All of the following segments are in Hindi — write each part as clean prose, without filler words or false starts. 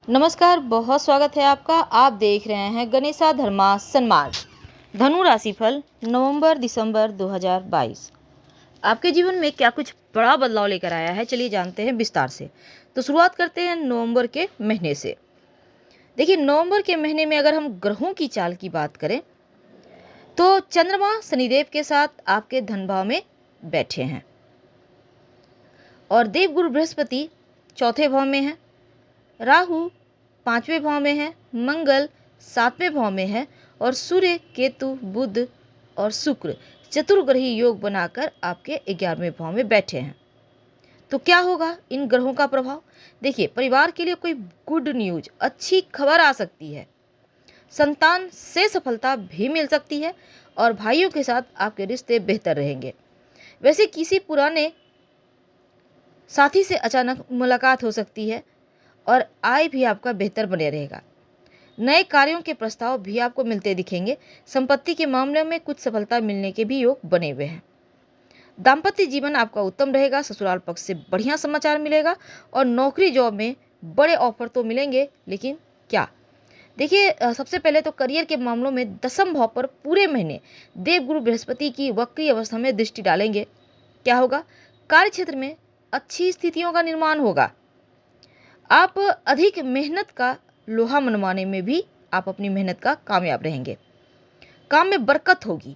नमस्कार, बहुत स्वागत है आपका। आप देख रहे हैं गणेशा धर्मा सन्मार्ग। धनु राशिफल नवंबर दिसंबर 2022 आपके जीवन में क्या कुछ बड़ा बदलाव लेकर आया है, चलिए जानते हैं विस्तार से। तो शुरुआत करते हैं नवंबर के महीने से। देखिए, नवंबर के महीने में अगर हम ग्रहों की चाल की बात करें तो चंद्रमा शनिदेव के साथ आपके धन भाव में बैठे हैं और देवगुरु बृहस्पति चौथे भाव में है, राहु पांचवें भाव में है, मंगल सातवें भाव में है और सूर्य केतु बुध और शुक्र चतुर्ग्रही योग बनाकर आपके 11वें भाव में बैठे हैं। तो क्या होगा इन ग्रहों का प्रभाव? देखिए, परिवार के लिए कोई गुड न्यूज, अच्छी खबर आ सकती है, संतान से सफलता भी मिल सकती है और भाइयों के साथ आपके रिश्ते बेहतर रहेंगे। वैसे किसी पुराने साथी से अचानक मुलाकात हो सकती है और आय भी आपका बेहतर बने रहेगा। नए कार्यों के प्रस्ताव भी आपको मिलते दिखेंगे। संपत्ति के मामले में कुछ सफलता मिलने के भी योग बने हुए हैं। दाम्पत्य जीवन आपका उत्तम रहेगा, ससुराल पक्ष से बढ़िया समाचार मिलेगा और नौकरी जॉब में बड़े ऑफर तो मिलेंगे, लेकिन क्या? देखिए, सबसे पहले तो करियर के मामलों में दसम भाव पर पूरे महीने देवगुरु बृहस्पति की वक्री अवस्था में दृष्टि डालेंगे। क्या होगा? कार्य क्षेत्र में अच्छी स्थितियों का निर्माण होगा। आप अधिक मेहनत का लोहा मनवाने में भी आप अपनी मेहनत का कामयाब रहेंगे। काम में बरकत होगी,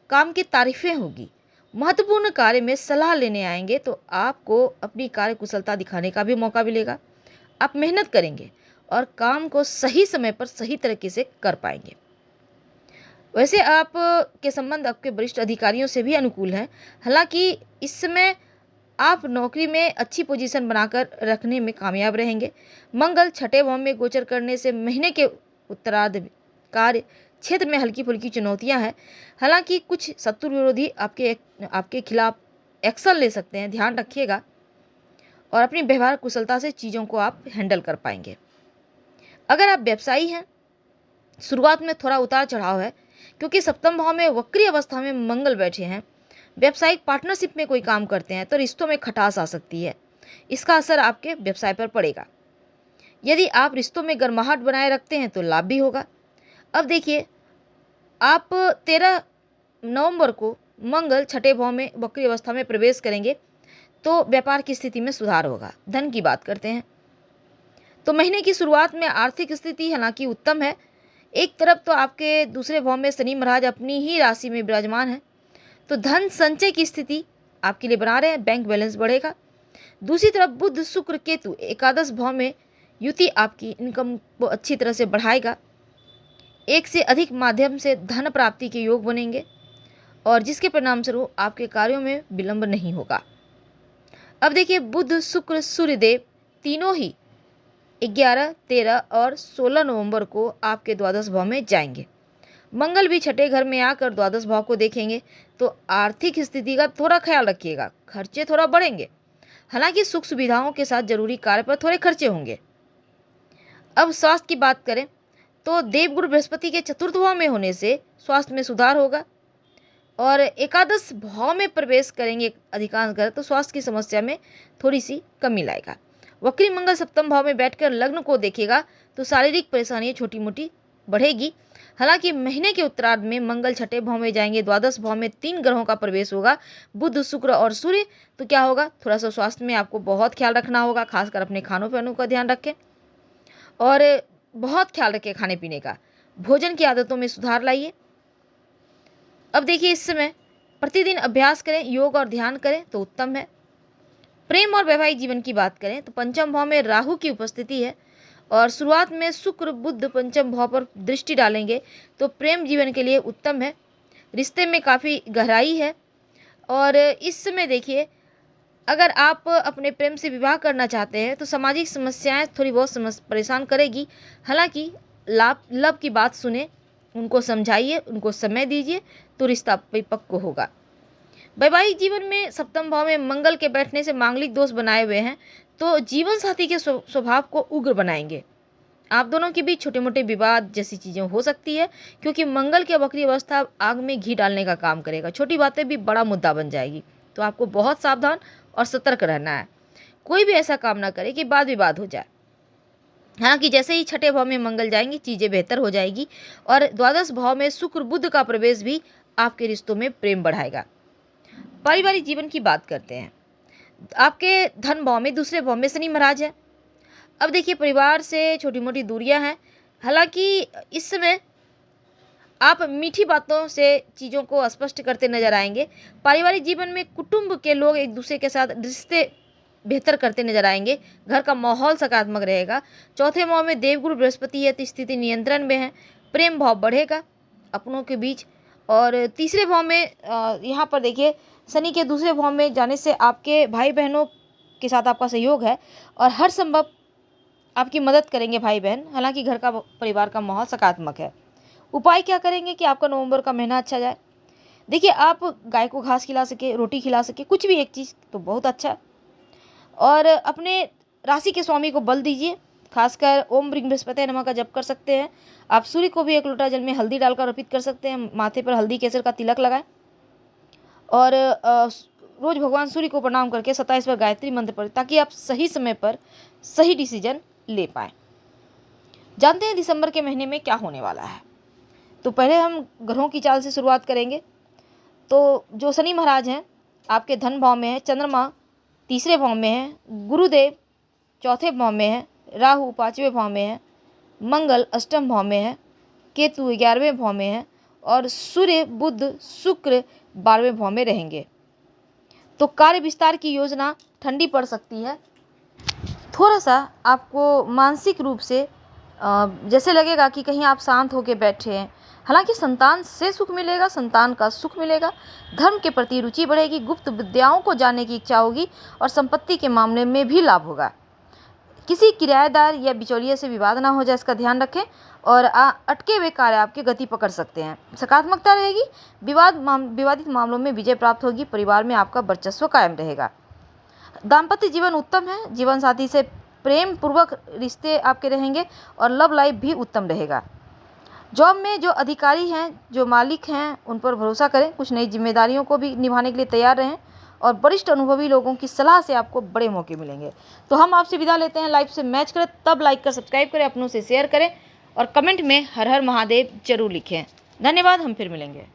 काम की तारीफें होगी। महत्वपूर्ण कार्य में सलाह लेने आएंगे तो आपको अपनी कार्य कुशलता दिखाने का भी मौका मिलेगा। आप मेहनत करेंगे और काम को सही समय पर सही तरीके से कर पाएंगे। वैसे आप के संबंध आपके वरिष्ठ अधिकारियों से भी अनुकूल हैं। हालांकि इस समय आप नौकरी में अच्छी पोजीशन बनाकर रखने में कामयाब रहेंगे। मंगल छठे भाव में गोचर करने से महीने के उत्तरार्ध कार्य क्षेत्र में हल्की फुल्की चुनौतियां हैं। हालांकि कुछ शत्रु विरोधी आपके खिलाफ एक्शन ले सकते हैं, ध्यान रखिएगा और अपनी व्यवहार कुशलता से चीज़ों को आप हैंडल कर पाएंगे। अगर आप व्यवसायी हैं, शुरुआत में थोड़ा उतार चढ़ाव है क्योंकि सप्तम भाव में वक्री अवस्था में मंगल बैठे हैं। व्यावसायिक पार्टनरशिप में कोई काम करते हैं तो रिश्तों में खटास आ सकती है। इसका असर आपके व्यवसाय पर पड़ेगा। यदि आप रिश्तों में गर्माहट बनाए रखते हैं तो लाभ भी होगा। अब देखिए, आप 13 नवंबर को मंगल छठे भाव में वक्री अवस्था में प्रवेश करेंगे तो व्यापार की स्थिति में सुधार होगा। धन की बात करते हैं तो महीने की शुरुआत में आर्थिक स्थिति हालांकि उत्तम है। एक तरफ तो आपके दूसरे भाव में शनि महाराज अपनी ही राशि में विराजमान है, तो धन संचय की स्थिति आपके लिए बना रहे हैं, बैंक बैलेंस बढ़ेगा। दूसरी तरफ बुध शुक्र केतु एकादश भाव में युति आपकी इनकम को अच्छी तरह से बढ़ाएगा। एक से अधिक माध्यम से धन प्राप्ति के योग बनेंगे और जिसके परिणाम स्वरूप आपके कार्यों में विलंब नहीं होगा। अब देखिए, बुध शुक्र सूर्यदेव तीनों ही 11, 13 और 16 नवंबर को आपके द्वादश भाव में जाएंगे। मंगल भी छठे घर में आकर द्वादश भाव को देखेंगे तो आर्थिक स्थिति का थोड़ा ख्याल रखिएगा, खर्चे थोड़ा बढ़ेंगे। हालांकि सुख सुविधाओं के साथ जरूरी कार्य पर थोड़े खर्चे होंगे। अब स्वास्थ्य की बात करें तो देवगुरु बृहस्पति के चतुर्थ भाव में होने से स्वास्थ्य में सुधार होगा और एकादश भाव में प्रवेश करेंगे अधिकांश ग्रह तो स्वास्थ्य की समस्या में थोड़ी सी कमी लाएगा। वक्री मंगल सप्तम भाव में बैठकर लग्न को देखेगा तो शारीरिक परेशानियां छोटी मोटी बढ़ेगी। हालांकि महीने के उत्तरार्ध में मंगल छठे भाव में जाएंगे, द्वादश भाव में 3 ग्रहों का प्रवेश होगा, बुध शुक्र और सूर्य। तो क्या होगा? थोड़ा सा स्वास्थ्य में आपको बहुत ख्याल रखना होगा, खासकर अपने खानों पीनों का ध्यान रखें और बहुत ख्याल रखें खाने पीने का। भोजन की आदतों में सुधार लाइए। अब देखिए, इस समय प्रतिदिन अभ्यास करें, योग और ध्यान करें तो उत्तम है। प्रेम और वैवाहिक जीवन की बात करें तो पंचम भाव में राहु की उपस्थिति है और शुरुआत में शुक्र बुध पंचम भाव पर दृष्टि डालेंगे तो प्रेम जीवन के लिए उत्तम है। रिश्ते में काफ़ी गहराई है और इस समय देखिए, अगर आप अपने प्रेम से विवाह करना चाहते हैं तो सामाजिक समस्याएं थोड़ी बहुत परेशान करेगी। हालांकि लाभ लव की बात सुने, उनको समझाइए, उनको समय दीजिए तो रिश्ता परिपक्व होगा। वैवाहिक जीवन में सप्तम भाव में मंगल के बैठने से मांगलिक दोष बनाए हुए हैं तो जीवन साथी के स्वभाव को उग्र बनाएंगे। आप दोनों के बीच छोटे मोटे विवाद जैसी चीज़ें हो सकती है क्योंकि मंगल की वक्री अवस्था आग में घी डालने का काम करेगा। छोटी बातें भी बड़ा मुद्दा बन जाएगी, तो आपको बहुत सावधान और सतर्क रहना है। कोई भी ऐसा काम ना करे कि वाद विवाद हो जाए। हालांकि जैसे ही छठे भाव में मंगल जाएंगे चीज़ें बेहतर हो जाएगी। और द्वादश भाव में शुक्र बुध का प्रवेश भी आपके रिश्तों में प्रेम बढ़ाएगा। पारिवारिक जीवन की बात करते हैं। आपके धन भाव में दूसरे भाव में शनि महाराज है। अब देखिए, परिवार से छोटी मोटी दूरियां हैं। हालांकि इस समय आप मीठी बातों से चीज़ों को स्पष्ट करते नजर आएंगे। पारिवारिक जीवन में कुटुंब के लोग एक दूसरे के साथ रिश्ते बेहतर करते नजर आएंगे। घर का माहौल सकारात्मक रहेगा। चौथे भाव में देवगुरु बृहस्पति है तो स्थिति नियंत्रण में है। प्रेम भाव बढ़ेगा अपनों के बीच। और तीसरे भाव में यहाँ पर देखिए, शनि के दूसरे भाव में जाने से आपके भाई बहनों के साथ आपका सहयोग है और हर संभव आपकी मदद करेंगे भाई बहन। हालांकि घर का परिवार का माहौल सकारात्मक है। उपाय क्या करेंगे कि आपका नवंबर का महीना अच्छा जाए? देखिए, आप गाय को घास खिला सके, रोटी खिला सके, कुछ भी एक चीज़ तो बहुत अच्छा है। और अपने राशि के स्वामी को बल दीजिए। खासकर ओम ब्रिंग बृहस्पति नमः का जप कर सकते हैं। आप सूर्य को भी एक लोटा जल में हल्दी डालकर अर्पित कर सकते हैं। माथे पर हल्दी केसर का तिलक लगाएं और रोज भगवान सूर्य को प्रणाम करके 27 बार गायत्री मंत्र पढ़ें ताकि आप सही समय पर सही डिसीजन ले पाएँ। जानते हैं दिसंबर के महीने में क्या होने वाला है। तो पहले हम ग्रहों की चाल से शुरुआत करेंगे। तो जो शनि महाराज हैं आपके धन भाव में है, चंद्रमा तीसरे भाव में है, गुरुदेव चौथे भाव में है, राहु पाँचवें भाव में है, मंगल अष्टम भाव में है, केतु 11वें भाव में है और सूर्य बुध शुक्र 12वें भाव में रहेंगे। तो कार्य विस्तार की योजना ठंडी पड़ सकती है। थोड़ा सा आपको मानसिक रूप से जैसे लगेगा कि कहीं आप शांत होकर बैठे हैं। हालांकि संतान से सुख मिलेगा, संतान का सुख मिलेगा, धर्म के प्रति रुचि बढ़ेगी, गुप्त विद्याओं को जानने की इच्छा होगी और संपत्ति के मामले में भी लाभ होगा। किसी किराएदार या बिचौलिए से विवाद ना हो जाए, इसका ध्यान रखें और अटके हुए कार्य आपके गति पकड़ सकते हैं। सकारात्मकता रहेगी। विवादित मामलों में विजय प्राप्त होगी। परिवार में आपका वर्चस्व कायम रहेगा। दाम्पत्य जीवन उत्तम है। जीवन साथी से प्रेम पूर्वक रिश्ते आपके रहेंगे और लव लाइफ भी उत्तम रहेगा। जॉब में जो अधिकारी हैं, जो मालिक हैं, उन पर भरोसा करें। कुछ नई जिम्मेदारियों को भी निभाने के लिए तैयार रहें और वरिष्ठ अनुभवी लोगों की सलाह से आपको बड़े मौके मिलेंगे। तो हम आपसे विदा लेते हैं। लाइफ से मैच करें तब लाइक कर सब्सक्राइब करें, अपनों से शेयर करें और कमेंट में हर हर महादेव जरूर लिखें। धन्यवाद। हम फिर मिलेंगे।